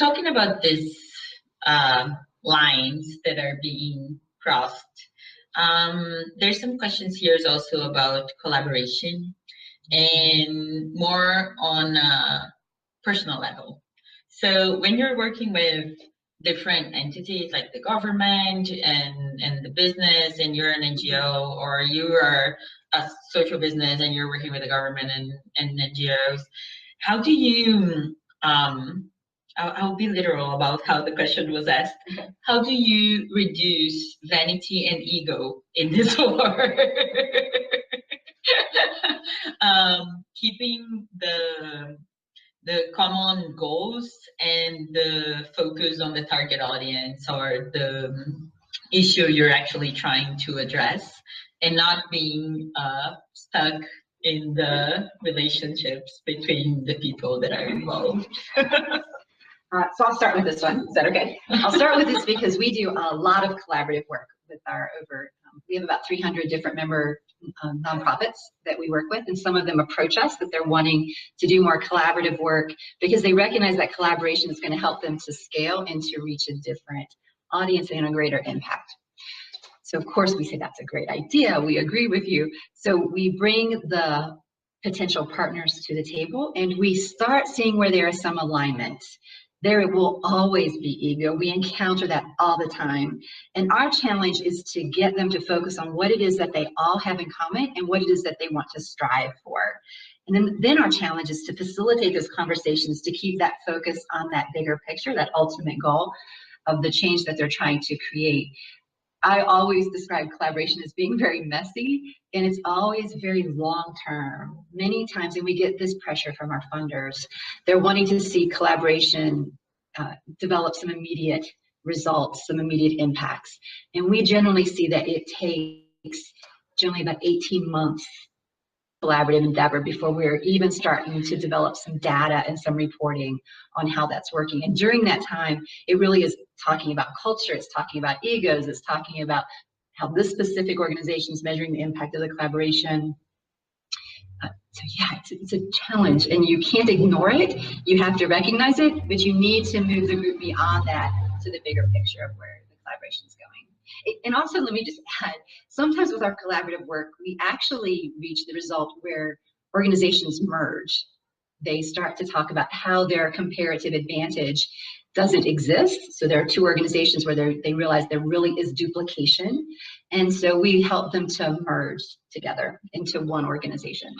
talking about these lines that are being crossed, there's some questions here also about collaboration and more on a personal level. So when you're working with different entities like the government and the business, and you're an NGO, or you are a social business and you're working with the government and NGOs, how do you, I'll be literal about how the question was asked. How do you reduce vanity and ego in this war? Keeping the common goals and the focus on the target audience or the issue you're actually trying to address, and not being stuck in the relationships between the people that are involved. So I'll start with this one. Is that okay? I'll start with this because we do a lot of collaborative work with our we have about 300 different member nonprofits that we work with, and some of them approach us that they're wanting to do more collaborative work because they recognize that collaboration is going to help them to scale and to reach a different audience and a greater impact. So of course we say that's a great idea, we agree with you. So we bring the potential partners to the table and we start seeing where there is some alignment. There will always be ego. We encounter that all the time. And our challenge is to get them to focus on what it is that they all have in common and what it is that they want to strive for. And then our challenge is to facilitate those conversations to keep that focus on that bigger picture, that ultimate goal of the change that they're trying to create. I always describe collaboration as being very messy, and it's always very long-term. Many times, and we get this pressure from our funders, they're wanting to see collaboration develop some immediate results, some immediate impacts. And we generally see that it takes generally about 18 months collaborative endeavor before we're even starting to develop some data and some reporting on how that's working. And during that time, it really is talking about culture, it's talking about egos, it's talking about how this specific organization is measuring the impact of the collaboration. So yeah, it's a challenge and you can't ignore it. You have to recognize it, but you need to move the group beyond that to the bigger picture of where the collaboration is going. And also, let me just add, sometimes with our collaborative work, we actually reach the result where organizations merge. They start to talk about how their comparative advantage doesn't exist. So there are two organizations where they realize there really is duplication. And so we help them to merge together into one organization.